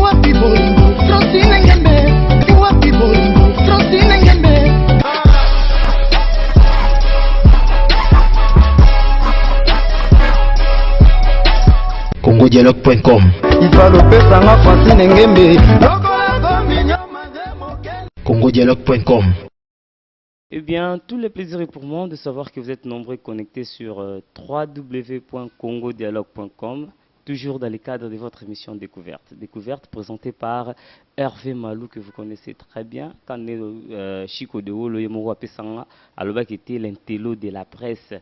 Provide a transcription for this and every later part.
wapi bolingo trotine ngembe wapi bolingo trotine ngembe congodialogue.com ifalopesanga Francine Ngembe congodialogue.com. Eh bien, tout le plaisir est pour moi de savoir que vous êtes nombreux connectés sur www.congodialogue.com, toujours dans le cadre de votre émission Découverte. Découverte présentée par Hervé Malou, que vous connaissez très bien, quand Chico de Olo Yemoro Apesanga, alors qui était l'intello de la presse.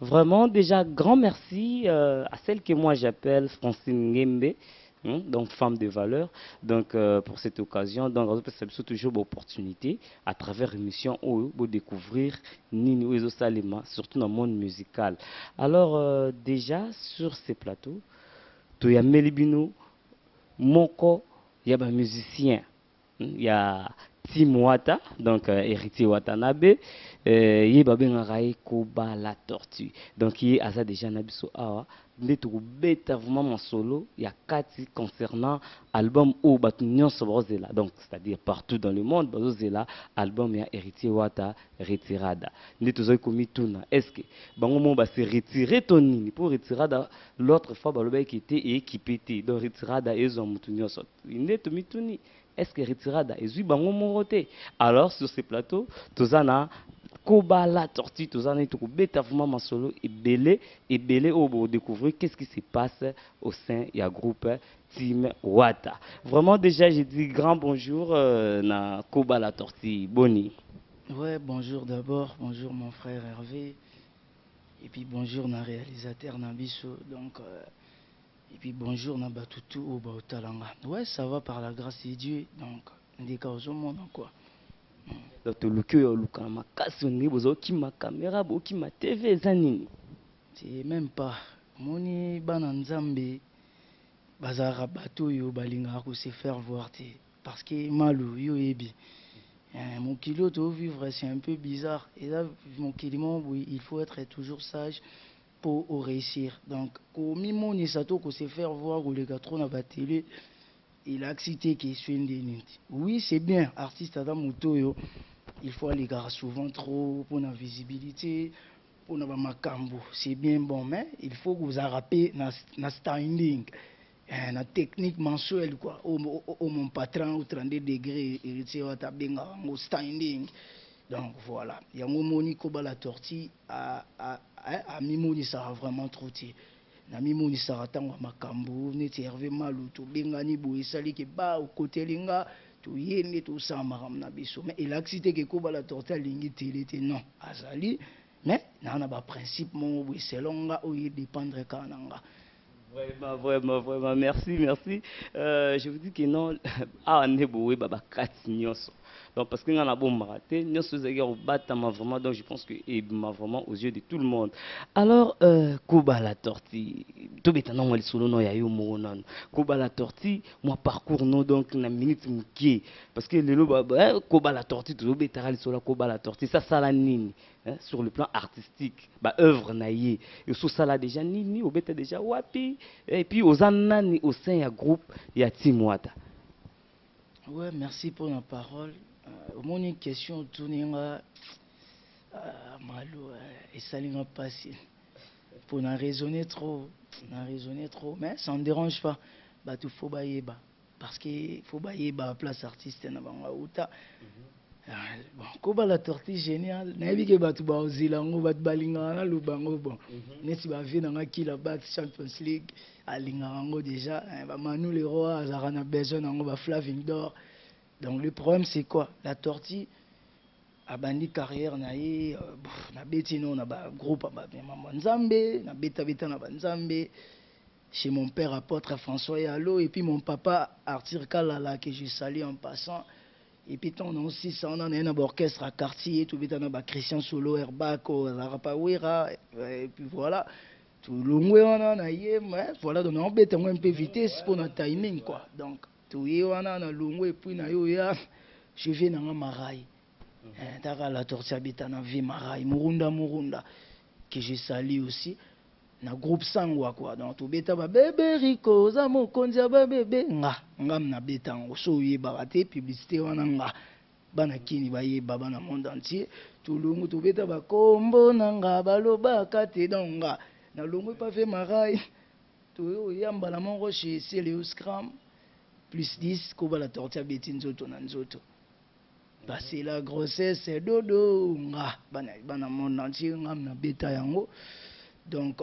Vraiment, déjà, grand merci à celle que moi j'appelle Francine Ngembe. Donc femme de valeur, donc pour cette occasion, donc c'est toujours une opportunité à travers l'émission où vous découvrir Nini Oezo Salima, surtout dans le monde musical. Alors déjà sur ces plateaux, il y a Melibino, Moko, il y a un musicien, il y a Tim Wata, donc héritier Watanabe, il y a Babengaraï Koba la tortue, donc il y a déjà Nabiso Awa. Vraiment solo, il y a 4 concernant album ou Batunion Sobrozela, donc c'est-à-dire partout dans le monde, Bazozela, album ya héritier Wata retirada. Nous tous commis tout est-ce que bango ba se retirer tonini pour retirada l'autre fois baloba qui était équipé donc retirada ezo mutunyo sot. Neto mituni est-ce que retirada ezu bango moroté. Alors sur ce plateau, tozana Koba la tortue, tous en tout bêta vraiment solo et belé au découvrir qu'est-ce qui se passe au sein du groupe Team Wata. Vraiment déjà j'ai dit grand bonjour na Koba la tortue, Boni. Ouais, bonjour d'abord, bonjour mon frère Hervé, et puis bonjour na réalisateur Nabiso, donc et puis bonjour na Batutu au Baotalanga. Ouais, ça va par la grâce de Dieu, donc on dit qu'au monde quoi. Donc le cœur luka makasi on bozo ki ma caméra bo ki ma TV zanini. C'est même pas moni bana nzambe bazara bato yo balinga ko se faire voir te parce que malu yo ebi. Mon kilo de vivre c'est un peu bizarre et là mon kiliment oui, il faut être toujours sage pour réussir. Donc ko mi moni sato ko se faire voir ou les gars trop na ba télé. Il a cité qui est oui, c'est bien, artiste Adam Mutoyo. Il faut aller souvent trop pour la visibilité, pour la macambo. C'est bien bon, mais il faut que vous arrapez na standing, na technique mensuelle quoi. Au mon patron au 32 degrés, il au standing. Donc voilà, il y a un moni koba la tortue à mimoni ça a vraiment trop tiré. Nami moni saratangwa makambo neti Hervé Malou to bengani boye sali ke ba au côté linga to yende to samara na biso mais il a cité que koba la torta lingi télé non azali mais na ba principe mon boye selonga o y dépendre kananga. Vraiment, merci. Je vous dis que non, ah, on est beau, baba, 4 nyonso. Donc, parce que nous avons bon marathé, nous sommes vraiment, donc je pense que c'est vraiment aux yeux de tout le monde. Alors, Koba la tortue, tout est en train solo no yayo monon. Koba la tortue, moi parcours non donc na minute mouki, parce que le loba Koba la tortue, tout le bétaral sur la Koba la tortue, ça la nini. Hein, sur le plan artistique, bah œuvre naïe, et sous ça là déjà nini, au bétail déjà wapi, et puis aux anani au sein du groupe, il y a Team Wata. Ouais, merci pour la parole. Mon une question tourner malo et ça n'est pas facile. Pour en raisonner trop, mais ça ne dérange pas. Bah tout faut bailler bas, parce que faut bailler bas place artiste na banga uta. Bon, Koba la tortue génial. Nabi ke batu ba ozilango bat balinga na lubango bon. Neti ba vie na ki la bat Champions League alinga ngo déjà ba Manu les rois azara na besoin ngo ba Flaving d'or. Donc le problème c'est quoi? La tortue a bandi carrière na ye na beti non na ba groupe ba Nzambe, na beta na Nzambe. Chez mon père apôtre François Yalo et puis mon papa Arthur Kalala que je salue en passant. Et puis on a aussi ça on a un orchestre à quartier tout bête on a Christian Solo Herbako Zarapawira et puis voilà tout longwe on a yé mais voilà donc on bête un peu vitesse pour notre timing quoi donc tout yé on a longwe et puis na yo ya je viens dans Marai la tortue habite na vie Marai Murunda que je salue aussi na groupe sangwa quoi donc tobeta ba bébé Rico za mokonzi ya ba bébé ngam na beta ngo so yeba te publicité wana nga bana kini bayeba bana monde entier tulungu tobeta ba kombo na nga balobaka te donc nga na longo pas fait marai to yamba la mongo chez Célio Scram plus 10 ko bala tortilla beti nzoto na nzoto. C'est la grossesse, c'est dodo. Bana monde entier, na beta yango. Donc,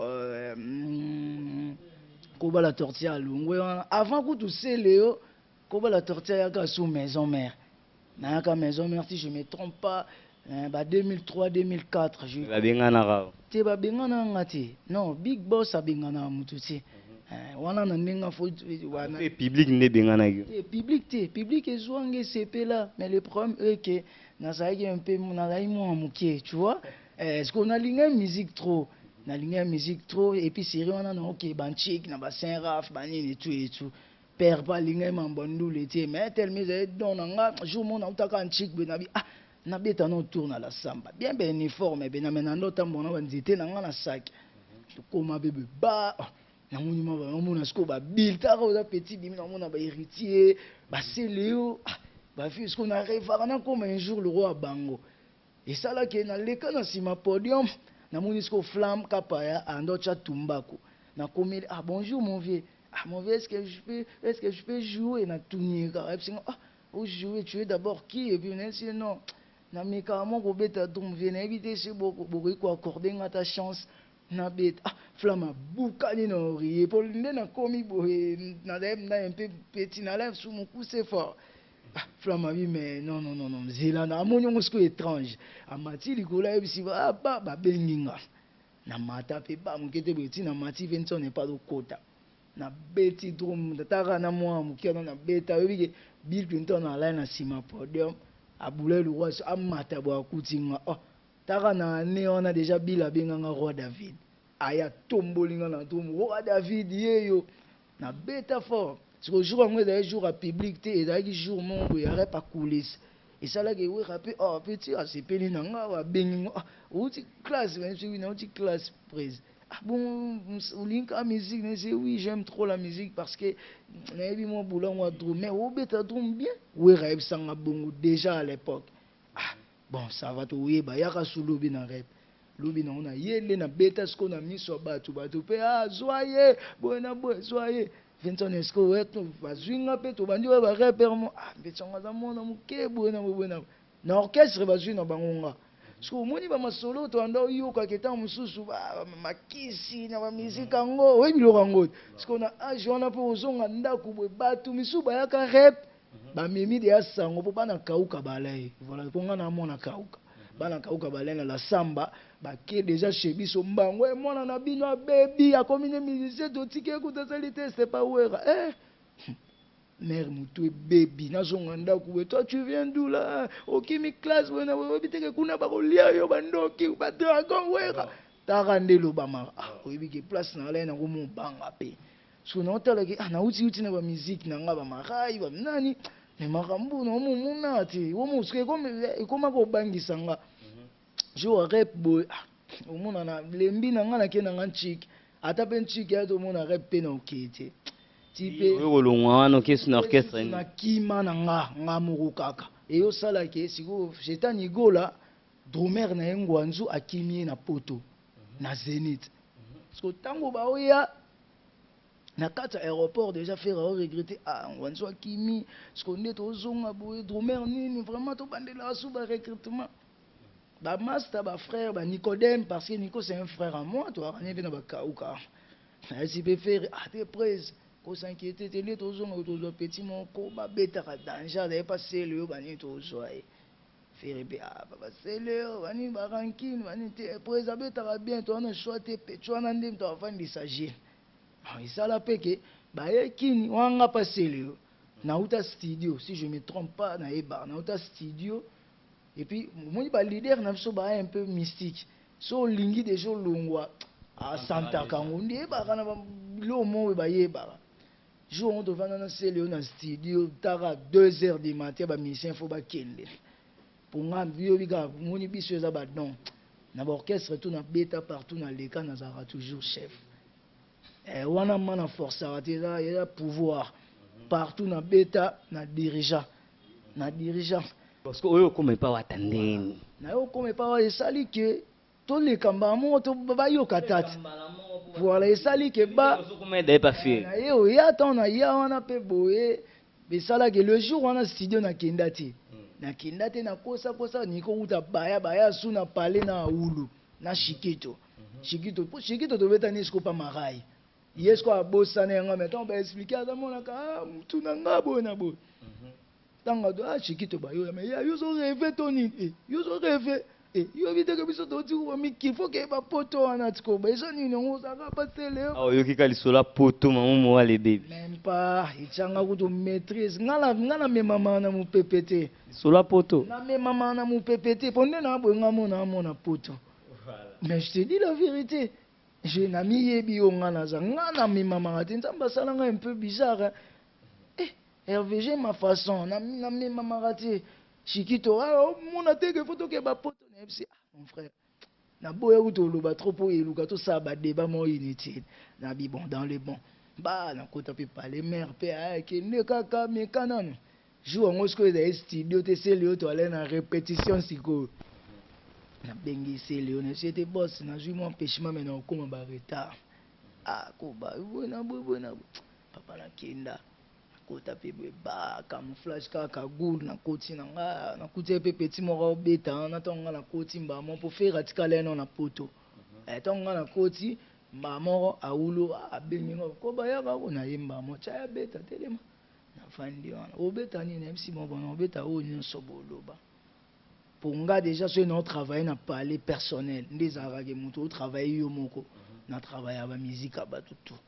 koba la tortilla lungwe. Avant que tout c'est Léo, koba la tortilla yaka sous maison mère. Naka maison mère, si je me trompe pas, 2003-2004. Te ba bengana ngati. Non, Big Boss a bengana mututi. Wana na ninga faut wana public ne bengana yo public ezwange CP là mais le problème est que na saïki un peu na laïmo amuké tu vois est-ce qu'on a linga musique trop et puis c'est wana na OK banchik na ba Saint Raf banini et tout père pas linga mambondu l'été mais tellement donanga jour mon utaka anchik benabi na beta no tourne à la samba bien uniforme ben na ndota mbona banzité na ngana sac koma bébé ba na monima ba mona sko ba bilta ko za petit bimi na mona ba héritier ba Célio ba fils qu'on a référé comme un jour le roi bango et ça là que na leka na sima podium na monisco flamme kapaya andocha tumbako na komi bonjour mon vieux est-ce que je peux jouer na tunika oh jouer tu es d'abord qui et puis on dit non na meka mo ko beta drum vieux na éviter c'est beaucoup ko accorder ta chance na bête flamme boucani no rier pour nde na komi boye na un peu petit na lève sous mon cou c'est fort flamme oui mais non zela na amonyo musko étrange amati likola ebisi ba benginga na mata pe ba mukete beti na mati Vincent n'est pas de kota na beti drum tataka na moi mukiana na beta webike Bill Clinton na la na sima podium abula le roi amata bo akutinga taka na ne on a déjà Bill abenganga roi David aya tombolinga na tombo roi David yeyo na beta fort parce que jour moi d'ailleurs jour à public et d'ailleurs jour mon il y aurait pas coulisse et ça là que oui rappel petit c'est peli nanga wa benginga outi classe même si na outi classe prise bon link à musique c'est oui j'aime trop la musique parce que na ebi mo boulon wa drum mais au beta drum bien oui rap sanga bongo déjà à l'époque. Bon, ça va tout oui, bah yaka sous lobi na rep. Lobi na on a yele na beta ce qu'on a mis sur batu pe soyez, soyez. Vincent Esco ouais tu vas zwinga pe to bandi ba rapper mo mbetsonga za mona muke bona. Na orchestre ba zwina bangonga. Parce que moni ba masolo to anda yo ka keta mususu ba makisi na ba musique ngo, oui biloko ngo. Parce qu'on a jona pe ozonga ndako bo batu misu ba yaka rap. Ba mimi de asango po bana kauka balai voilà ponga na mona kauka bana kauka balai na la samba ba ke déjà chez biso mbango e mona na bino baby a combien musicien to tike ku tsalite c'est pas wera mère mutu baby na zonga ndaku toi tu viens d'où là OK mi classe wena biteke kuna ba kolia yo bandoki ba dragon wera tarande lo ba ma oyebi ke place na la na ko mo banga pe so na otala ke na uti na ba musique na nga ba marai ba nani mais makambo na mo munati wo mo ske comme ko bangisa nga jo rap boy o mona na lembi na nga na ke na nga chic ata pe chic ya to mona rap pe na okete tipe o longwa no kes na orchestre na kima na nga mo kaka e yo sala ke siko jetani gola drummer na ngwanzu akimi na poto na Zénith parce que tango ba oya na kata aéroport déjà faire regretter on soit kimi ce qu'on est aux zonga boy drummer nini vraiment to bandela sous ba recrutement ba master ba frère ba Nicodème parce que Nico c'est un frère à moi toi on est venu ba kauka si peut faire tes prises ko s'inquiéter te les aux zonga aux petit mon ko ba beta danger d'aller passer le bani to soye faire be ba c'est le bani ba ranking bani te prise beta bien toi on choix te tu en andim to avant de s'agir. Et ça la peke ba ekini wanga passer na uta studio si je me trompe pas na eba na uta studio et puis moi ba leader na so ba un peu mystique so lingi de jo longwa a Santa Kangondi ba kana ba lo mo ba yeba jo on devant na Célio na studio tara 2h du matin ba musicien faut ba kende pour nga bio biga moni biso za ba don na ba orchestre tout na beta partout na leka na zara toujours chef. wana mana force il y a pouvoir partout na beta na dirigeant parce que oyo comme pas watandeni na yo comme pas esali ke to le kamba mo to ba yo katati voilà esali ke ba comme d'ailleurs pas fait na yo ya ton na ya wana pe boye besala ke le jour wana studio na kindati na kosa niko uta baya suna pale na ulu na shikito to beta ni sko pa marai yesko abosa na nga meton ba expliquer da mona ka mutu na ngabo na bo tanga do shikito ba yo mais yo so rêver toni yo so rêver yo vite que biso to tu mi qu'il faut que ba poto wana tiko ba eso ni ngo sa ka patele oh yo kika lisola poto mamu mo wale baby même pas ichanga kuto maîtrise ngala me mama na mu ppt lisola poto na me mama na mu ppt ponde na bo ngamo na poto mais je te dis la vérité je n'ai mis yebi o ngana za ngana me mama nzamba sala nga un peu bizarre Hervé j'ai ma façon na me mama raté Chikito mon ateke photo ke ba poto na MC mon frère na boya kuto lo ba trop po eluka to sa ba débat mo inutile na bi bon dans les bons ba na kota pe parler mère pe ke ne kaka me kanano jour ngo sko za studio te selio to aller na répétition siko na bengi selio na c'était boss na joue mon empêchement mais na okoma ba retard ko ba bona papa na kenda kota pe ba camouflage kaka goul na koti na nga na kuti pe petit moko beta na tonga na koti mba mo pour faire atikale no na poto tonga na koti mba moko aulo abengi ko ba ya ka ko na yemba mo cha beta telema na fandi wana obeta ni na MC mo bon obeta o nyonso boloba pour nga déjà c'est notre travail na parler personnel ndezaka ke muto travail yo moko na travail ba musique ba tout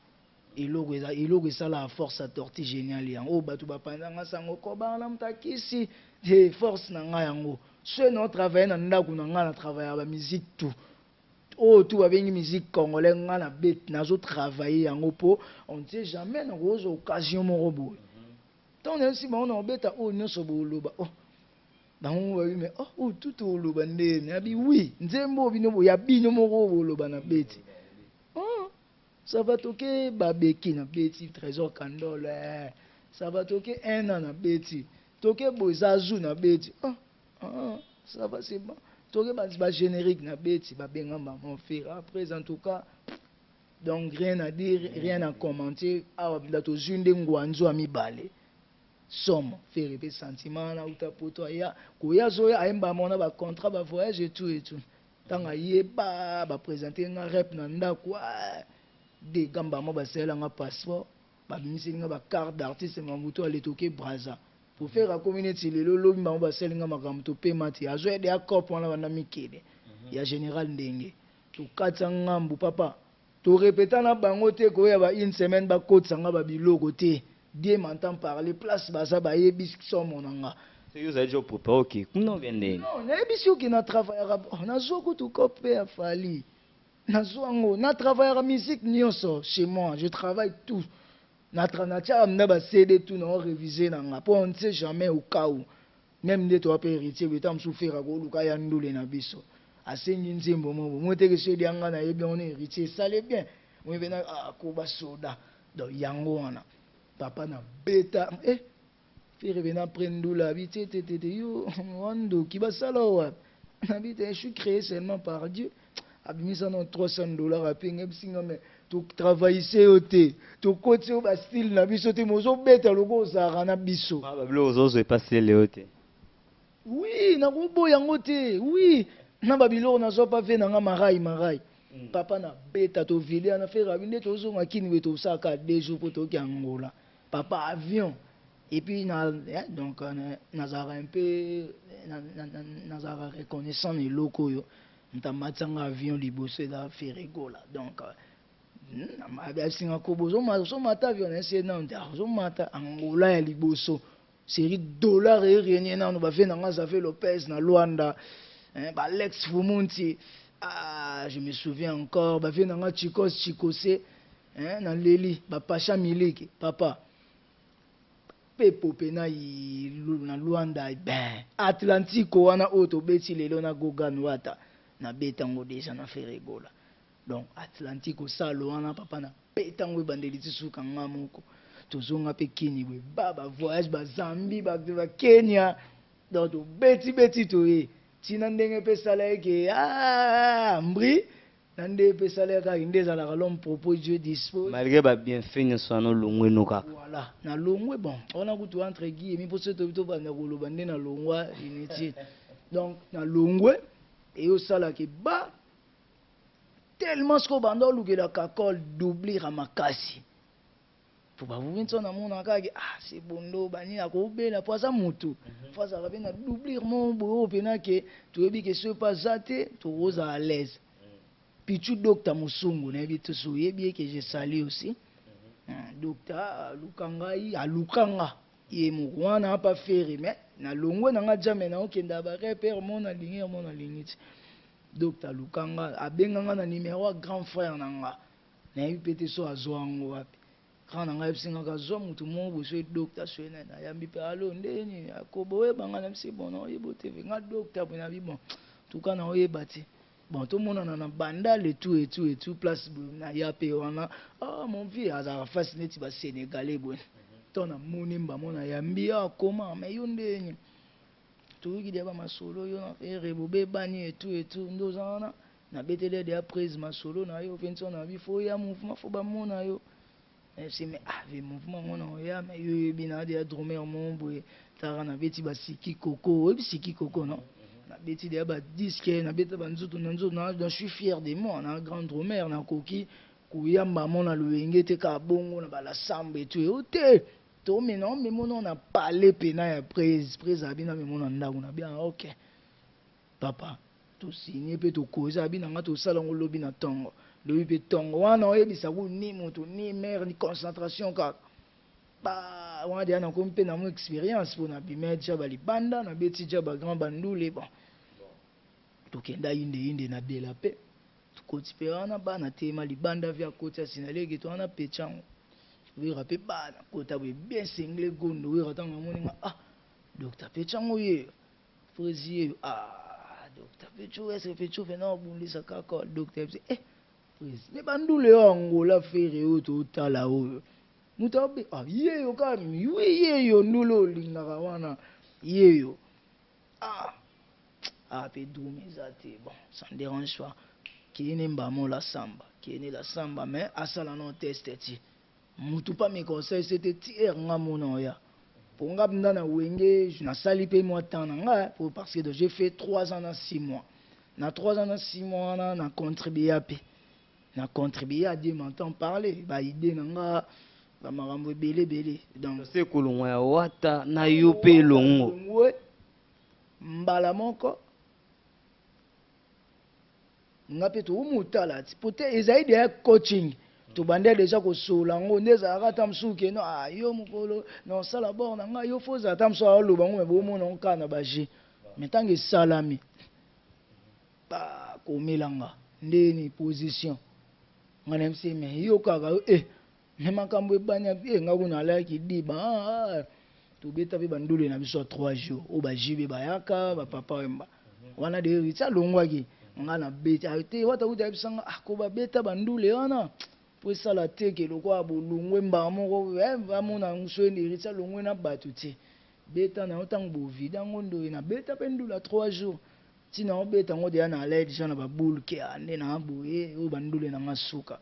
iloko esala force à torti génial yango bato bapanzanga sango koba na mtakisi de force na nga yango so no travailler na ndako na nga na travailler ba musique tout tout babengi musique congolais nga na bet nazo travailler yango po on ne sait jamais na rose occasion moko boye tant si ba on obeta nyonso boloba bango ba mais tout oloba ndene abi oui nzembo bino bo ya bino moko boloba na beti ça va toquer babeki na beti trésor candole ça va toquer un an na beti toquer bozazu na beti ça va c'est bon toquer ba générique na beti ba benga mon frère après en tout cas donc rien à dire rien à commenter la to zunde ngwanzo ami balé somme faire des sentiments na uta poto ya ko ya zo ya emba mona ba contrat ba voyage et tout tanga yeba ba présenter nga rep na ndako de gamba mo basela nga passeport ba bimisi nga ba carte d'artiste mamuto ale toke Braza pour faire la communauté le lobi ba basela nga makambo to pemati azo de akop wana bana mikede ya général ndenge to katsa ngambu papa to répéter na bango te ko ya ba une semaine ba kotsa nga ba biloko te bien m'entend parler place baza ba yebi somo nanga c'est yo za jo papa OK kuno vende non na yebi sio ki na travailler na zo ko to kopé a fali na travaille la musique nyonso chez moi je travaille tout na ba CD tout na réviser na pour on ne sait jamais au cas où même de toi pe héritier betam souffrir ko luka ya ndule na biso asengi nzembo mo te ke CD anga na yebi on héritier ça l'est bien moi vena ko ba soda do yango wana papa na beta faire vena prendre la vie te yo wando ki ba sala na vie je suis créé seulement par Dieu abimisa no $300 apinga bisinga mais to travailler ote to côté au style na biso te mozo beta loko zara na biso ba blo ozo passer le ote oui na kubo yango te oui na babilo na zo pa ve na nga marai papa na beta to vile na faire abinde to zo ngakini we to saka 2 jours pour to ki Angola papa avion et puis donc nazara un peu nazara reconnaissant les locaux yo ntamatanga avion liboso da ferigola donc abiasinga kobozo mata avion ese na zo mata Angola ya liboso série dollar et rien na no ba fe na nga fait Lopez na Luanda ba Lex Fumunti je me souviens encore ba fe na nga Chikose na Leli ba Pacha Miliki papa pepo pena na Luanda Atlantico wana auto beti lelo na Gogan wata na betango déjà na ferigola donc Atlantique osalo wana papa na petango ebandeli tisuka ngamoko tozonga pe Kenya we baba voyage ba Zambie ba Kenya donc beti toye tina ndenge pe sala ke mbri nande pe sala ka indeza la l'homme propose Dieu dispose malgré ba bienfait nyonso na longwe no kaka voilà na longwe bon on a kutu entre guillemets pour ce to banda koloba nde na longwa inutile donc na longwe et au sala ke ba tellement ce qu'on banda lukela kakol doublir à makasi pour ba vous venir na mona ka c'est bondo bani akobela poisa mutu fois ça na doublir mon bo pena ke to ebi ke ce pas zate to rosa à l'aise pichu docteur Musungu na bitu so yebi que je salue aussi docteur Lukangai alukanga ye mwana pas faire mais na longwe na nga jamais na okenda ba repère mona lingi docteur Lukanga abenganga na numéro grand frère nanga na yipete so azwango wapi kana nga yipsinga ka zo mutu mo bo so docteur so na yambi pe alo ndeni akobowe banga na msi bono yebote nga docteur bona bi bon tout kana oyebati bon tout le monde na banda le tout et tout place na yape wana mon vieux azara fasciné ba sénégalais bon tona monimba mona yambi akoma mais yondeni toki dia ba masolo yo na rebobe bani et tout ndozana na betele dia prise masolo na yo pension na bifo ya mouvement fo ba mona yo c'est mais ve mouvement mona ya mais yo bina dia drummer mon boy tara na beti ba siki koko non na beti dia ba disque na beti ba nzutu na je suis fier de moi na grand drummer na koki kuyamba mona luenge te ka bongo na ba la samba et tout te to mais non mais mon on a parlé pena ya prise abina mais mon ndako na bien OK papa to signer pe to cause abina nga to sala ngolobi na tongo lobi pe tongo wana oyebisa ku ni moto ni mère ni concentration ka ba wana dia na ko mpe na mo expérience pour na bimeja ba libanda na beti ja ba grand bandule bon to kenda inde na bela pe to koti pe wana ba na tema libanda via koti sinalege to wana pe chango oui rapé bana kota bien single gondo oui ratanga moninga docteur Pechango ye président docteur Pecho est Pecho fait non bon lisa kako docteur président mais bandule angola faire auto tala o mutabe ye yo kami oui ye yo nulo lingaka wana ye yo pe doumizate bon ça ne dérange pas qui n'est pas mon la samba qui est la samba mais asala non test ti mutu pas mes conseils c'était tiers nga mona ya pour nga bindana wenge na sali pe moi temps nga pour parce que j'ai fait 3 ans dans 6 mois na 3 ans dans 6 mois na contribuer à dire m'entend parler ba idée nga ba marambo belé donc c'est kolongwa ya wata na yo pe longo mbala moko nga pe to mutala peut-être ezaidi ya coaching to bande déjà ko solango ndeza akata msuke no yo mukolo no sala bord na nga yo foza tamso aloba ngome bomo no kana baje metange salami ba komilanga ndeni position ngana mse me yo kaka me makambo ebanya nga kuna like diba to beta be bandule na biso 3 jours o bajibe bayaka ba papa wemba wana de ritsa longwaki ngana beta te wata uta bisanga ko ba beta bandule wana pour ça la teke le quoi bolungwe mbamo va mona nsweni ritsa longwe na batuti beta na otang bo vida ngondo na beta pendula 3 jours tina obeta ngode na alaide jana ba boule ke ande na boye o bandule na masuka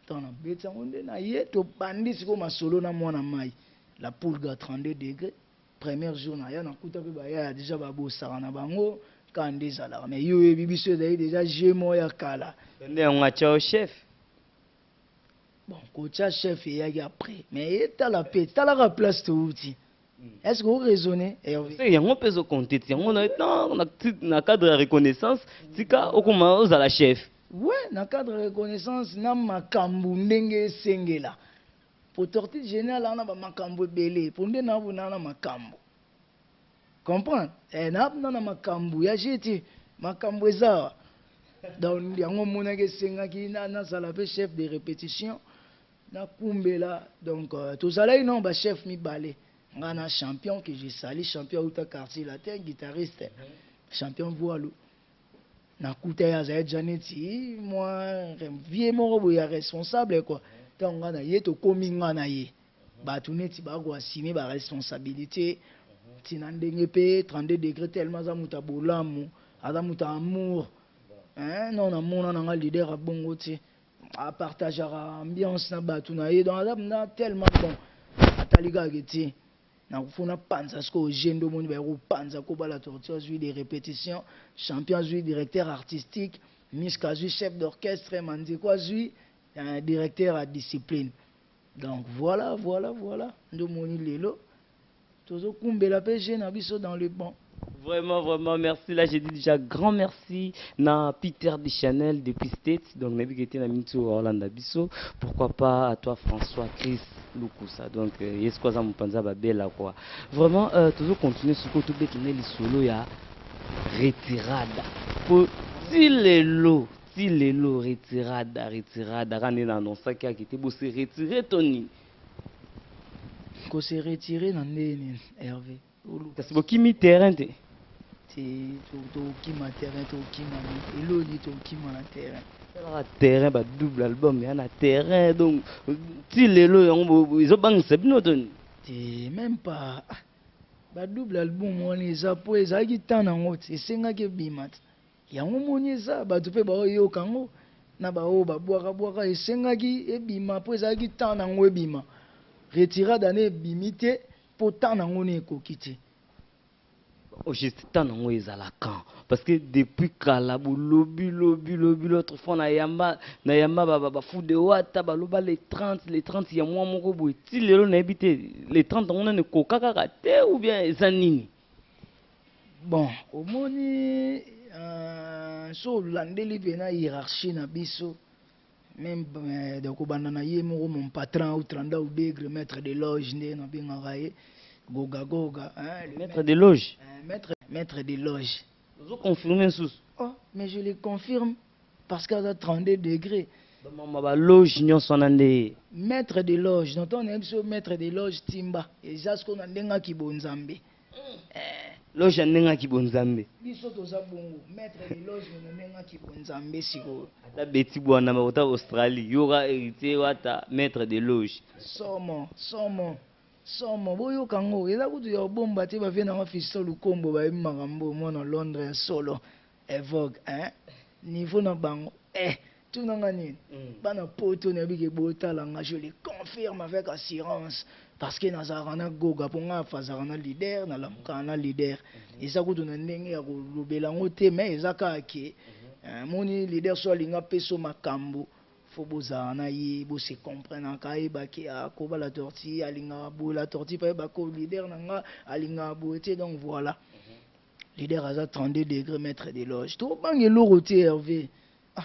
tona beta ngonde na ye to bandisi ko masolo na mwana mai la poule ga 32 degrés premier jour na ya na kuta pe ba ya déjà ba bosa na bango kande zala mais yo e bibiso déjà jemo ya kala nde nga chao chef. Bon, coach chef et après, mais t'as la paix, t'as la place tout outil. Est-ce que vous raisonnez? Il y a un peu de contexte, il y a un cadre de reconnaissance, c'est comment vous à la chef. Ouais, dans le cadre de reconnaissance, na makambu ndenge sengela. Pour tortue générale, on a makambu belé. Pour nous, on a makambu. Comprends? Na makambu, ya jeti makambu ça. Donc, il y a un monde qui senga qui na salape chef de répétition. Na kumbela donc tout ça là non ba chef mi balé ngana champion que j'ai sali champion uta quartier latin guitariste champion voilou nakuta ya za janeti moi vie moko boya responsable quoi tant nga na ye to komi nga na ye batu neti ba ko assumer ba responsabilité tina ndenge pe 32 degrés tellement za muta bolamu aza muta amour hein non na mona nga leader a bongo ti a partager ambiance na batu na ye donc aza na tellement bon ataliga geti na kufuna panza sko jendo moni ba ko panza ko bala torture jouer des répétitions champion jouer directeur artistique miska jouer chef d'orchestre mandi quoi jouer directeur à discipline donc voilà ndo moni lelo tozo kumbela pe jeune abiso dans le banc. Vraiment, merci. Là, j'ai dit déjà grand merci à Peter de Chanel depuis States. Donc, Nabi qui était dans Minto Orlando Bisso. Pourquoi pas à toi, François, Chris, Lukusa. Donc, yes, quoi, ça, mon panza, belle, quoi. Vraiment, toujours continuer ce côté de les solo, il y a retirada. Pour Tilelo, retirada. Rane dans non sac qui a été beau, c'est retiré, Tony. Qu'on s'est retiré dans les Hervé. C'est beaucoup mi terrain. Terrain, bah double album, il y a un terrain, donc si les lots, ils ont banque, c'est bien. Même pas. Bah double album, on les a posés, ça qui t'en a honte, c'est ça qui est bimat. Il y a un moment ça, bah tu fais bah yo kango, na bah oh bah boire, et c'est ça qui est bimat, pour ça qui t'en a honte bimat. Retirer d'année bimité pour t'en a honte kokité. Oh, j'étais tant en haut à la camp parce que depuis Kalabou lobby l'autre fois na yamba ba fou de wata ba loba les 30 il y a moi mon robot si les lots n'habité les 30 on a ne coca karaté ou bien zanini bon au moni so landeli bena hiérarchie na biso même donc banana ye mon patron ou 30 ou degré maître de loge na binga raye Goga, hein, maître de loge. Maître de loge. Vous confirmez sous. Oh, mais je le confirme parce qu'à 32 degrés. Loge, maître de loge, nous avons maître de loge Timba. Et c'est ce qu'on a dit qui bonzambe. Loge a qui bonzambe. Maître de loge qui bonzambe siko. Ata beti bwana mabota Australie, yora hérité wata maître de loge. Somo boyo kango eza kutu ya bomba te bavie na office lukombo ba makambo mona Londres solo evogue hein niveau na bango tout nanga nini bana poto na bike botala nga je le confirme avec assurance parce que nazara na goga ponga fazara na leader na lamuka na leader eza kutu na ndenge ya kolobela ngo te mais eza kake moni leader so linga peso makambo faut bozana na ye bo se comprendre kai ba ki a ko ba la tortille alinga bo la tortille pa ba ko leader nanga alinga bo te donc voilà leader à 32 degrés maître de loge to bange loroté Hervé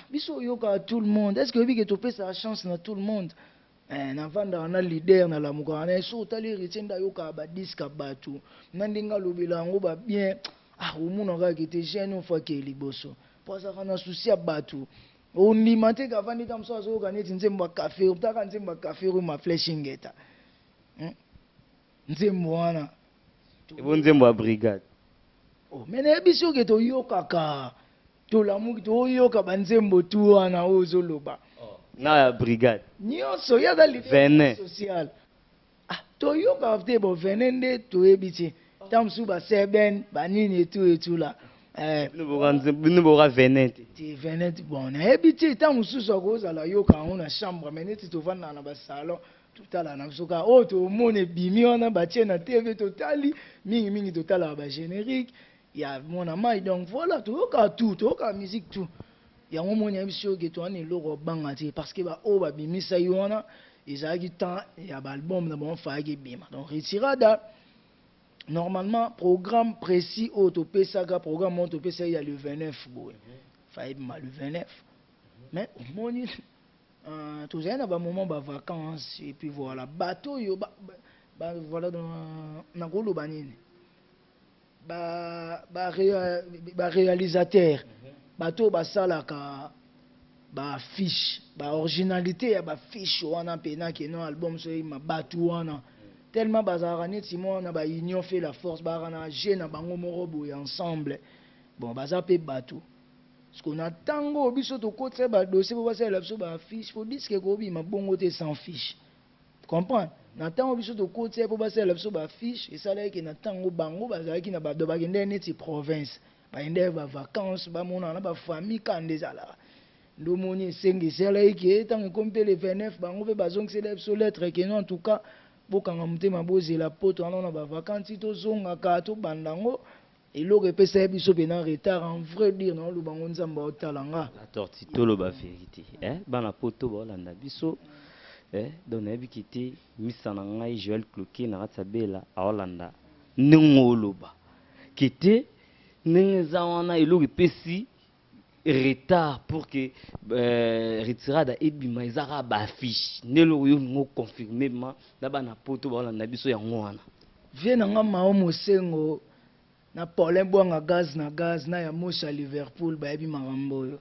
biso yoka tout le monde est-ce que bi que to pesa la chance na tout le monde na vanda na leader na la mukana so tali retenda yoka ba disque batu nandinga lobela ngo ba bien omuna ka ki te jeune fois que liboso pour ça kana souci à batu on limate kavandi tam so zo kaneti nzembo wa café utaka nzembo wa café ru ma flèche ngeta nzembo wana bon nzembo wa brigade mena biso ke to yokaka to lamuki to yoka banzembo tu wana ozo loba na brigade nyonso ya dali social to yoka te bo venende to ebiti tam su ba seben banini etu la nous aura Venette. Venette bon. Habité tant mususu akozala yoka on na chambre mais neti to vanda na ba salon tout à la na soka o to mone bimi on ba tie na TV totali mingi totala ba générique ya mona mai donc voilà to yoka tout to yoka musique tout ya mo moni emission ke to ani loko banga ti parce que ba o ba bimi sa yona ezaki temps ya ba album na bon faagi bima donc retirada. Normalement, programme précis au topé saga, programme au topé ça il y a le 29 boy. Faïd mal le 29. Mais mon tout ça na ba moment ba vacances et puis voilà bateau yo voilà dans na golo banine. Ba réalisateur bateau ba salaka ba fiche, ba originalité ya ba fiche wana pena que non album so ma bateau wana. Tellement bazarani Timon na ba union fait la force barana jeune na bango morobo ensemble bon baza pe bateau Parce qu'on a tango biso to côté ba dossier pour passer la biso ba fiche faut dire que gobi ma bongo te sans fiche. Tu comprends? Na tango biso to côté pour passer la biso ba fiche et ça là que na tango bango ba za ki na ba do ba gende neti province. Ba ende ba vacances ba mona na ba famille kande zala. Ndo moni sengi ça là que tango comme le 29 bango be bazong c'est la biso lettre que non en tout cas bokanga mutema bozela poto wana na ba vacances to zonga ka to bandango. Et l'autre peut se biso en retard en vrai dire non le bango nzamba otalanga la torti tolo ba vérité bana poto ba landa biso donc na bikiti misana ngai Joël Cloquet na ratsabela a Hollanda ningoloba kité ninza wana eloko pesi retard pour que retirada ebima ezara ba fiche nelo yo ngo confirmer ma na bana poto ba landa biso ya ngwana vie na nga mao mosengo na Paulin Boanga gaz na ya Moussa Liverpool ba ebi marambo yo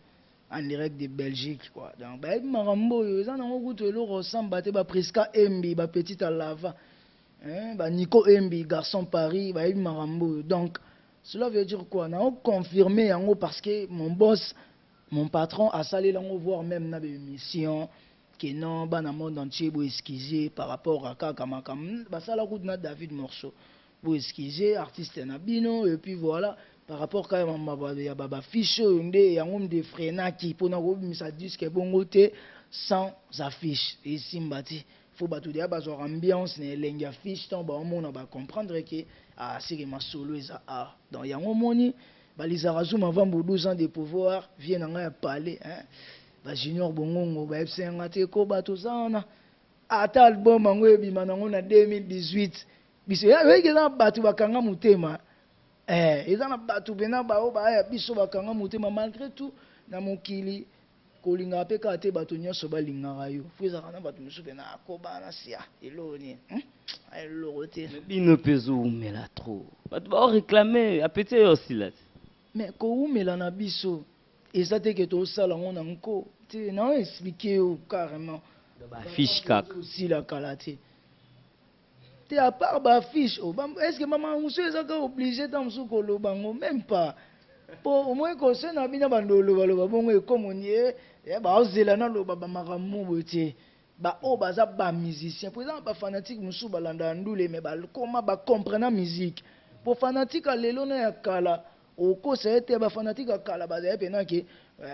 en direct de Belgique quoi donc ba ebi marambo yo za na ngokuto eloko samba te ba Priska Embi ba petite à lava ba Nico Embi garçon Paris ba ebi marambo yo donc cela veut dire quoi na confirmer yango parce que mon boss mon patron a salé lango voir même na émission que non ba na monde entier bo esquiser par rapport à kaka makam ba sala coup na David Morceau pour esquiser artiste nabino et puis voilà par rapport quand même ya baba fiche ndé yango de frenaki pour na ko misa disque bongote sans affiche et simbati faut batu dia bazo ambiance ne lenga fiche tant ba on ba comprendre que c'est que ma solo eza donc yango moni balizara zuma vambo 12 ans de pouvoir vient nga parler ba junior bongongo ba FC ngate ko batu zana ata album ngo ebima nango na 2018 biso ya weke na batu bakanga mutema eza na batu bena bao ba ya biso bakanga mutema malgré tout na mokili kolinga pe ka te batu nyonso balinga yo fuza kana batu musu bena akoba na sia eloni eloro te bino pezo umela trop batu ba réclamer apete aussi là mais ko umela na biso eza te que to sala ngona nko te na expliquer carrément ba fiche kaka aussi la kalate. T'es à part ba fiche, est-ce que maman monsieur est obligé dans ce colo bango même pas. Pour au moins que ça n'a bien bandolo balo bongo comme on y est, ba ozela na lo ba maramu bote. Ba o baza ba musicien, par exemple ba fanatique musu balanda ndule mais ba comment ba comprendre musique. Pour fanatique lelo na ya kala, o ko ça été ba fanatique kala ba za pena ke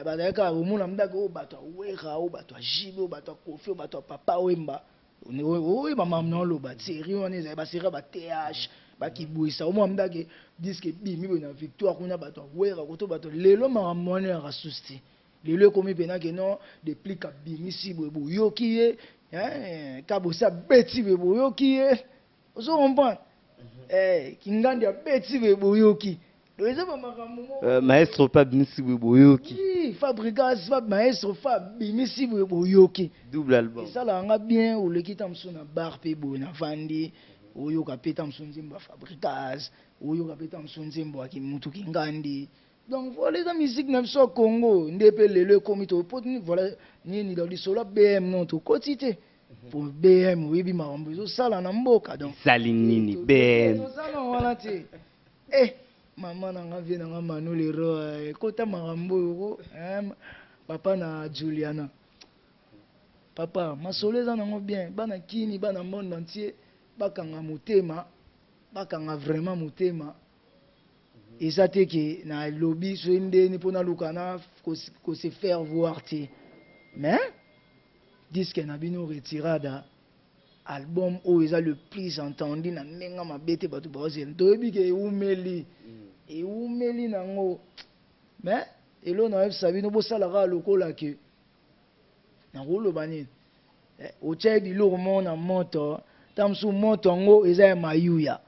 ba za ka o mona mdaga o bato wera o bato jibo o bato kofi o bato papa wemba. Oui, maman non lo ba série on est ba série ba TH ba kibouisa au moins ndake disque bimi na victoire kuna bato wera koto bato lelo maramone ya rasusti lelo komi pena ke non depuis ka bimi si bo yoki ka bosa beti bo yoki ozo comprendre kingandi ya beti bo yoki maestro Fab Misi Boyoki. Oui, Fabrigas, maestro Fab Misi Boyoki. Double album. Et ça là, on a bien ou le kitam suna bar pe bo na vandi, ou yo kapetam sunzimba Fabrigas, ou yo kapetam sunzimba ki mutu kingandi. Donc voilà la musique na so Congo, ndepé le comité potni voilà ni dans le solo BM non to quotité. Pour BM oui bi marambo ça là na mboka donc. Salinini BM. Ça là voilà te. Maman n'a vu dans Manu Leroy, Kota Marambo, papa na Juliana. Papa, ma soleil en bien, bana kini, bana monde entier, bakanga mutema, bakanga vraiment mutema. Et ça te que na lobby so inde ni pona lukana ko se faire voir te. Mais disque na bino retirada. Album où ils ont le plus entendu na menga mabete batu baozel dobi ke umeli et umeli nango mais elo na sabi no bosala ga lokola ke na rolo bani o tshedi lo mona moto tamsu moto ngo eza mayuya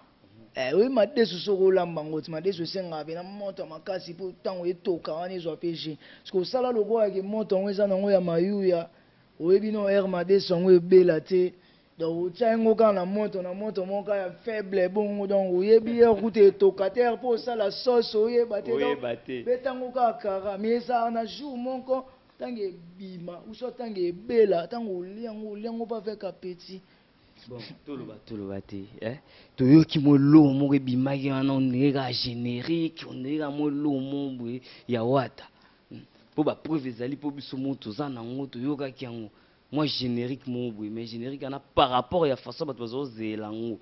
oui madesu sokola mbango ti madesu senga be na moto makasi po tango etoka wani zo peje parce sala lokola ke moto ngo eza nango ya mayuya oyebi no air madesu ngo ebela te. Donc, tu as un moto mon faible, bon, donc, oui, bien, route, tocateur, pour ça, la sauce, oui, batté, mais ça, on a joué, mon con, tant que bima, ou soit tant que bella, tant que lion, pas fait appétit. Bon, tout le baté, tout le qui me l'eau, mon bima, on est générique, on est à mon l'eau, mon yawata. pour ba preuve ezali pour biso moto za nango to yoka kiango moi générique mon boy mais générique ana par rapport ya façon bato bazozela ngo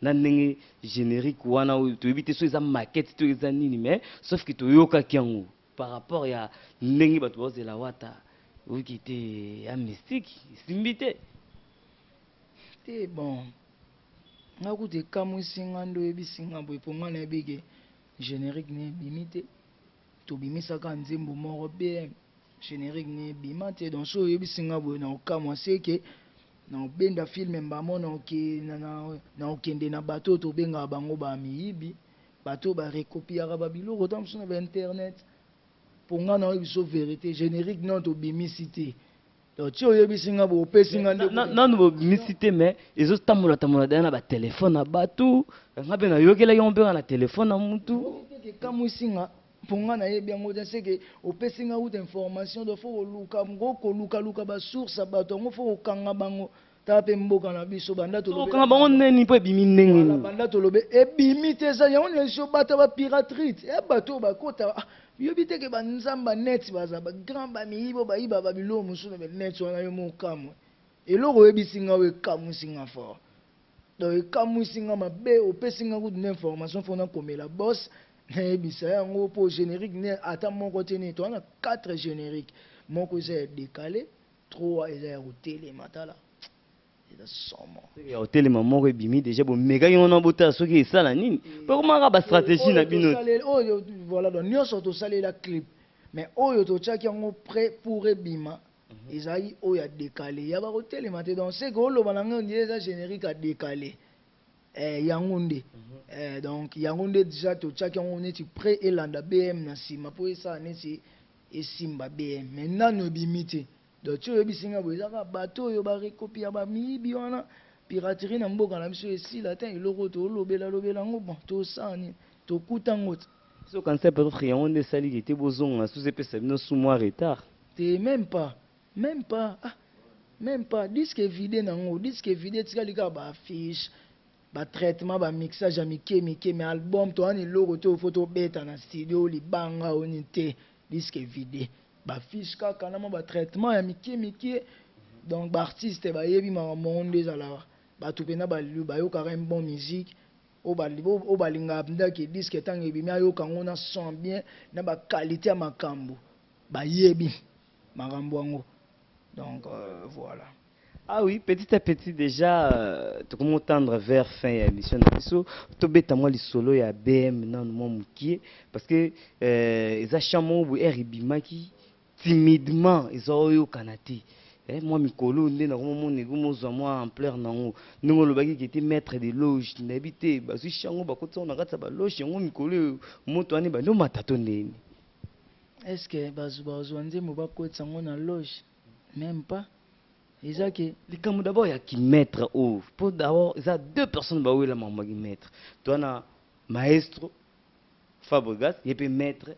na ndenge générique wana to éviter so eza maquette to eza nini mais sauf que to yoka kiango par rapport ya ndenge bato bazozela wata oki te ya mystique simbité te bon ngakuti kamwisinga ndo ebisinga boye mpo nga nayebike générique ne ebimi te tobimisaka nzembo moko bm générique ne ebima te donc so oyebisinga boye na okamwa seke na obenda filme mbamo na okende na bato oyo tobengaka bango bamiyibi bato barekopiaka babiloko ta mosu na bainternet mpo nga na oyebiso vérité générique non tobimisi te donc ti oyebisinga boye opesinga nanu bobimisi te mais ezotambola daya na batelefone na bato nga mpe nayokelaki yango mpenga na telefone na mutu kamwisinga mpo nga nayebi yango te seke opesinga kuta information do fo kolukaluka basource ya bato yango fo kokanga bango taa mpe mboka na biso banda okanga bango neni mpo ebimi ndenge nini banda tolobe ebimi te eza yango nyonso bata bapiraterie bato oyo bakota yobi teke banzamba net baza bagrand bamiyibo bayiba babiloko mosusu na banet wana yo mokamwe eloko oyebisinga oyo ekamwisinga fort donc ekamwisinga mabe opesinga kutu na information fo nakomela boss nayebisa yango mpo générique ne ata moko te ne towana 4 générique moko eza ya décalé 3 eza ya kotelema tala eza somo ya kotelema moko ebimi déjà bomekaki yango na botala soki esala nini mpo komaka bastratégie na bino oyo voilà donc nyonso tosalela clip mais oyo totiaki yango prêt pour ebima ezali oyo ya décalé ya bakotelema te donc seke oloba na ngai ondie eza générique ya décalé yango nde donc yango nde déjà totiaki yango neti prêt elanda bm na nsima mpo esala neti esimba bm mais nano ebimi te donc ti oyebisinga boye ezaka bato oyo barekopia bamiyibi wana piraterie na mboka na biso esila te eloko oyo toolobela yango bon tosala nini tokuta yango te so kanisa peut-être yango nde esaliki te bozonga susu epesa bino sous mois retard te même pas même pas disque vide nango disque vide tikali kaka baaffiche batraitement bamixage ya mike mais album towana eloko te ofo tobeta na studio libanga oni te disque vide bafiche kaka na mwa batraitement ya mike donc baartiste bayebi makambo nde ezalaka bato mpena bayokaka une bonne musique oyo balingaka ndaki disque ntango ebimi ayoka yango na son bien na bakalite ya makambo bayebi makambo yango donc voilà. Ah oui, petit à petit déjà, tu commences à tendre vers fin de l'émission. Tu bête moi les solos ya BM non moi moukié parce que ils achètent ou eribimaki timidement ils ont eu kanati. Moi mikolo ndé na comment nego mozo moi ampleur nango. Nous le bagi qui était maître de loge n'habité basu chango bakotsa on akatsa ba loge yango mikolo moto ani ba no matato ndeni. Est-ce que bazu nze mo bakotsa ngo na loge même pas. Les camarades d'abord il y a qui mettre au pour d'abord il y a deux personnes bah oui la maman qui mettre toi na maestro Fabregas il peut mettre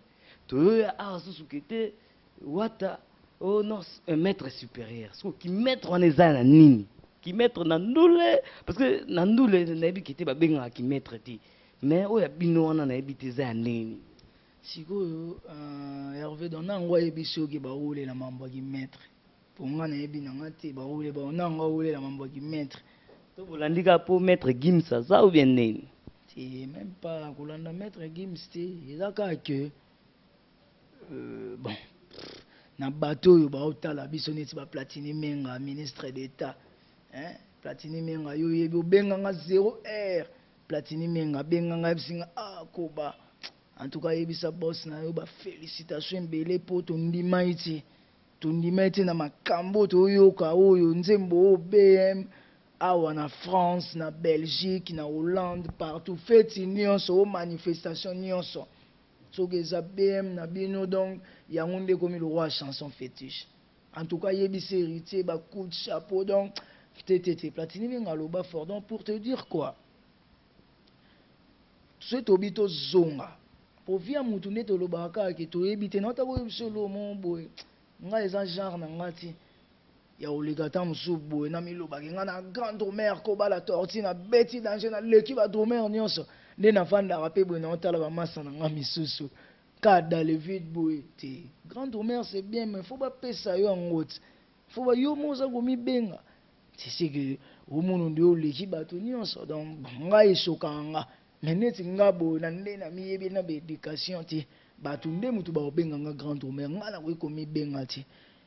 toi ah sous qui était wata oh non un maître supérieur ce qui mettre on est à nini qui mettre na ndoule parce que na ndoule na qui était ba benga qui mettre ti mais oh ya bino on a habité za nini sikoyo Hervé donna ngwa ebiso ki ba rouler la maman qui mettre pour moi nayebi nanga te baroule baonanga oule la mambo ki maître to bolandika po maître Gims ça ou bien nini c'est même pas kolanda maître Gims te ezaka que bon na bato yo baotala biso neti ba Platini Menga ministre d'état Platini Menga yo yebi obenganga 0R Platini Menga benganga bisinga koba en tout cas yebisa boss na yo ba félicitations mbele po to ndima iti tondimete na makambo toyoka oyo nzembo BM awa na France na Belgique na Hollande partout feti nyonso o manifestation nyonso soki eza BM na bino donc yango nde komi le roi chanson fétiche en tout cas yebisa héritier ba coup de chapeau donc tete Platini Menga loba fort donc pour te dire quoi ce tobito zonga pour via mutu nde tolobaka ke toyebi te na otako yebiso lo mo boye nga eza genre na ngati ya oligata mosusu boye na milobaki nga na grande mère kobala torti na beti danger na leki ba dromère nyonso nde nafandaka mpe boye na otala bamasa na nga misusu car dans le vide boy te grand-mère c'est bien mais faut pas payer ça yo en route faut pas yo moza komi benga c'est que au monde de oleki bato nyonso donc ngai esokanga mais neti nga bo na nde na miyebi na éducation ti bato nde mutu ba obenga nga grand-mère nga na komi benga ti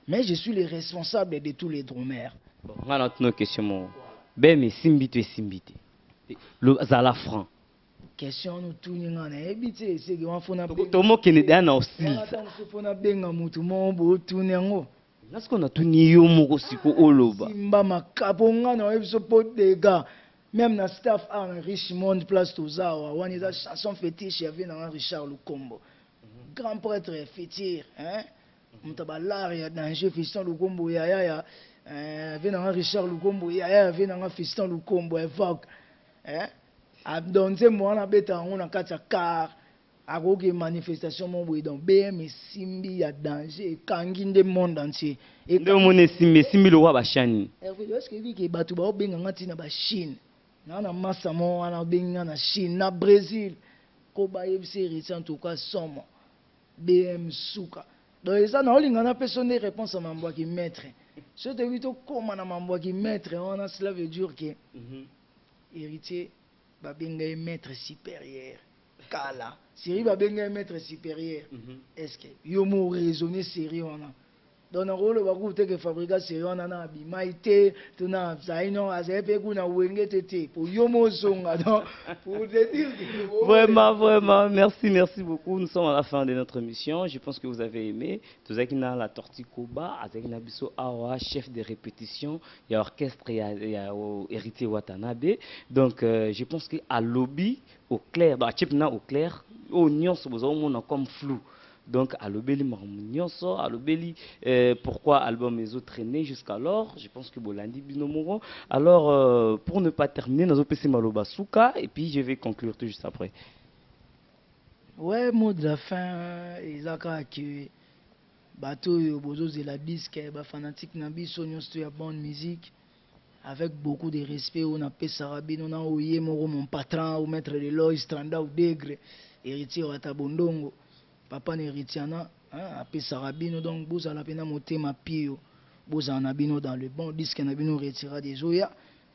mais je suis le responsable de tous les dromères. Bon, on a une question mo. Ben mais simbite. Le zala franc. Question nous tout ninga na ebité c'est que on fona To mo kene da na hostile. on fona benga mutu mo bo tout nengo. Est-ce qu'on a tout niyo moko siko oloba? Simba makapo nga na ebiso pot de gars. Même na staff en Richmond place Tozawa, on a chanson fétiche il y avait dans Richard Lukombo. Grand prêtre fétiche, hein? Mutabalar ya danger fiston Lukombo ya avait dans Richard Lukombo ya avait dans fiston Lukombo évoque, hein? Abdonze moi na beta on a kata car agoge manifestation mon boy donc BM simbi ya danger kangi nde monde entier et nde mone simbi le roi bashani est-ce que vi ke batu ba obenga ngati na ba Chine na massa mo wana benga na Chine na Brésil ko ba yebisi reti en tout cas somo BM suka donc ça na olinga na personne de réponse à mambo ki maître ce te vito koma na mambo ki maître on a cela veut dire que héritier ba benga maître supérieur kala sérieux ba benga maître supérieur est-ce que yo mo raisonner sérieux on a dans le rôle ba ku te que fabrica sérieux on a na bimaité tuna zaino azepe kuna wenge tete pour yo mo zonga donc pour te dire que vraiment merci beaucoup. Nous sommes à la fin de notre émission. Je pense que vous avez aimé. Tout ça qui n'a la tortue Koba avec Nabiso Awa chef de répétition, il y a orchestre, il y a héritier Watanabe. Donc je pense que à lobby au clair, bah chipna au clair, au nion on a comme flou. Donc à l'obéli marmounionso, à l'obéli pourquoi album les autres traîné jusqu'alors, je pense que Bolandi Binomoro. Alors pour ne pas terminer, nous allons Maloba Souka et puis je vais conclure tout juste après. Ouais, mot de la fin, Isaka qui bateau bozo de la disque, ba fanatique nabi sonyo sto bonne musique avec beaucoup de respect. On a Pessarabino, on a Oye Moro mon patron, ou maître de Lois Stranda ou Degre, héritier Watabondongo. Papa n'héritiana, a Pessarabino donc boza la pena moté ma pio, boza nabino dans le bon disque nabino retira des oya.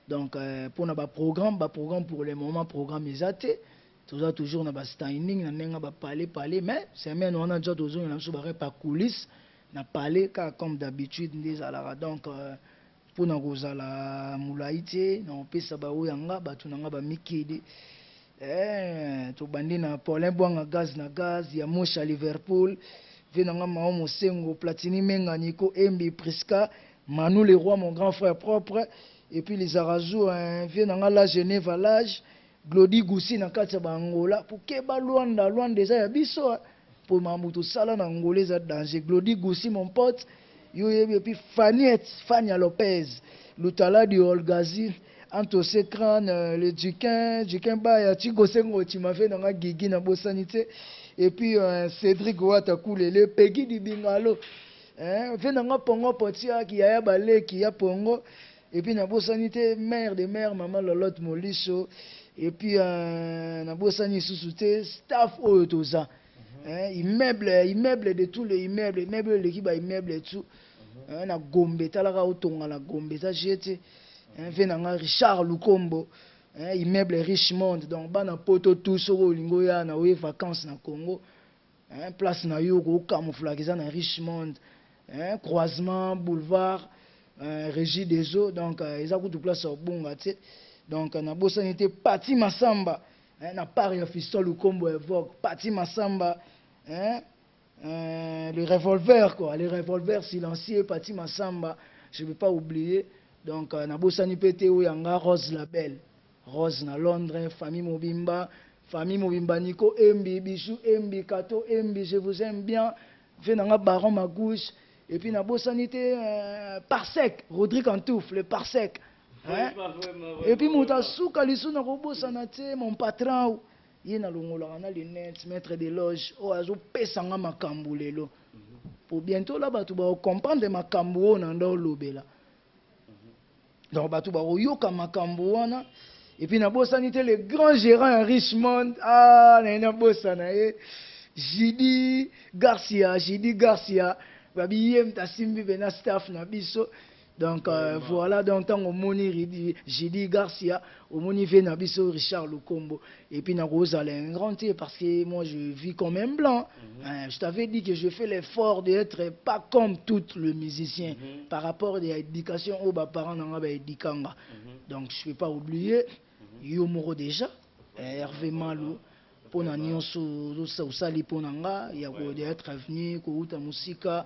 Donc pour na ba programme pour le moment programme exaté. Toujours na ba standing na nenga ba parler mais c'est même on a déjà toujours na so ba pas coulisses na parler comme d'habitude des alara donc pour na kozala mulaité na pesa ba oyanga batu na nga ba mikide to bandi na Paulin Bwanga gaz ya Mosha Liverpool venanga mao mosengo Platini Menga Nico Embi Priska Manu le roi mon grand frère propre et puis les Arazou venanga la Genève à l'âge Glody Goussi na kati ba Angola pour ke ba Luanda eza ya biso pour mamuto sala na Angola za danger Glody Goussi mon pote yo et puis Fania Lopez Lutala di Olgazil Anto Sekran le Duquin Baya Tigo Sengo tu m'as fait dans la Gigi na Bosanité et puis Cédric Ouata Koulele Peggy di Bingalo fait dans la Pongo Potia qui a balé qui a Pongo et puis na Bosanité mère de mère maman Lolotte Moliso et puis na Bosani Soussouté staff Oyotoza immeuble de tous les immeubles l'équipe a immeuble et tout na Gombe talaka otonga la Gombe ça jete venanga Richard Lukombo immeuble Richmond donc bana poto tout soko lingo ya na we vacances na Congo place na yo ko camouflage na Richmond croisement boulevard régie des eaux donc eza kutu place au bonga tu donc na bosanité Pati Masamba na part ya Fiston Lukombo évoque Pati Masamba le revolver quoi le revolver silencieux Pati Masamba je ne peux pas oublier donc na bosani pété ou yanga Rose Label Rose na Londres famille Mobimba Nico Embi Bichou Embi Kato Embi je vous aime bien venanga Baron Magouche et puis na bosanité Parsec Rodrigue Antouf le Parsec et puis Moutasuka lisu na kobosana te mon patron ye na longola na lunettes maître de loge o azo pesanga makambu lelo pour bientôt là batu ba comprendre makambu na ndo lobela donc batu ba yoka makambu wana et puis na bosanité le grand gérant à Richmond na bosana ye Jidi Garcia, babi yem tasimbi bena staff na biso. Donc voilà, donc tant au moni Jidi Garcia, au moni Venabiso Richard Lukombo. Et puis Narosa un grand thé parce que moi je vis comme un blanc. Je t'avais dit que je fais l'effort d'être pas comme tous les musiciens par rapport à l'éducation aux parents n'ont pas éducanga. Donc je ne vais pas oublier Yomoro déjà, Hervé Malou. Pour nous sali pour nanga il y a d'être venu kouta musika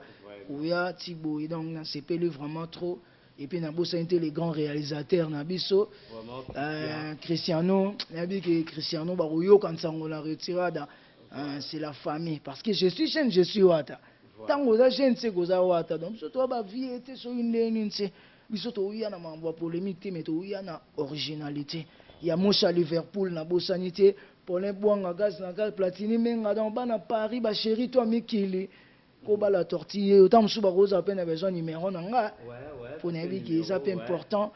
ouya Thibaut et donc c'est pas vraiment trop et puis na bossa été les grands réalisateurs na biso Cristiano nabi que Cristiano ba oyo quand ça on la retirada c'est la famille parce que je suis jeune je suis wata tango za jeune c'est goza wata donc surtout ba vie était sur une ligne c'est biso to ouya na mambo polémique mais to ouya na originalité il y a Mocha Liverpool na bossanité Paulin Bouanga gaz na gaz Platini menga dans bana Paris ba chéri toi mikili ko ba la tortille autant msuba rose à peine besoin numéro nanga pour nabi qui est important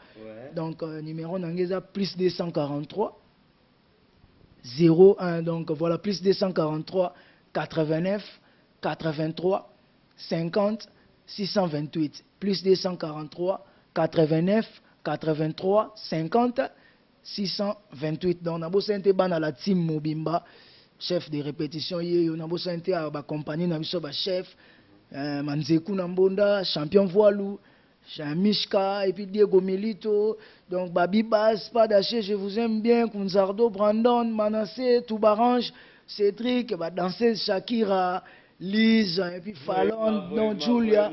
donc numéro nanga plus 243 01 donc voilà plus 243 89 83 50 628 plus 243 89 83 50 628 donc na bosante bana la team Mobimba chef de répétition yeyo na bosante a ba compagnie na biso ba chef Manzeku Nambonda champion voilou Mishka et puis Diego Milito donc Babi Bass pas d'aché je vous aime bien Kunzardo Brandon Manassé Toubarange Cédric ba danser Shakira Lise et puis Fallon non Julia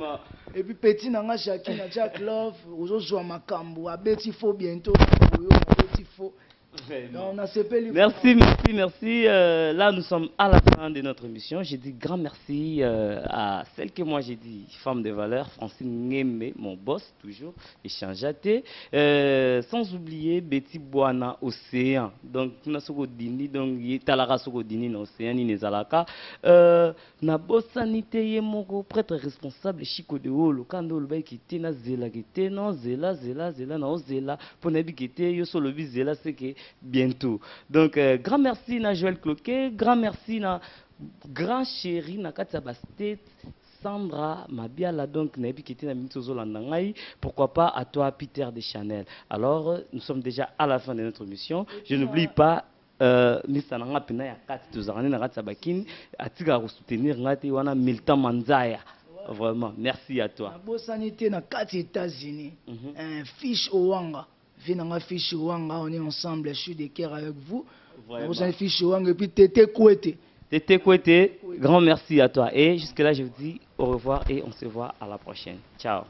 et puis petit nanga Shakina Jack Love ozo makambo abeti fo bientôt Merci. Là, nous sommes à la fin de notre émission. J'ai dit grand merci à celle que moi j'ai dit, femme de valeur, Francine Ngeme, mon boss, toujours, échangeaté. Sans oublier Betty Boana, Océan. Donc, nous avons dit, donc, il y a la race de l'Océan, il y a la bossanité, il y a prêtre responsable, Chico de Olo, quand on a quitté, na zela, quitté, non, zela, non, zela, pour ne pas quitter, yo solo zela, c'est que bientôt. Donc, grand merci à Joël Cloquet, grand merci à grand chéri na Katia Bastet, Sandra Mabiala, donc Nabi qui était na Mitozo Landangai, pourquoi pas à toi Peter de Chanel. Alors, nous sommes déjà à la fin de notre mission. Je n'oublie pas Mr. Nanga Pena ya Kat Tuzarane na Kat Sabakin, Atiga soutenir Ngati wana Milton Manzaya. Vraiment, merci à toi. La bonne sanité na 4 États-Unis. Un fiche Owanga. Venanga fiche Owanga, on est ensemble, je suis de cœur avec vous. Vous avez fiche Owanga et puis Tété Kouete. Tété Kouete, grand merci à toi. Et jusque-là, je vous dis au revoir et on se voit à la prochaine. Ciao.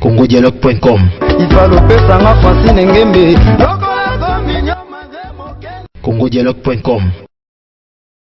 congodialogue.com congodialogue.com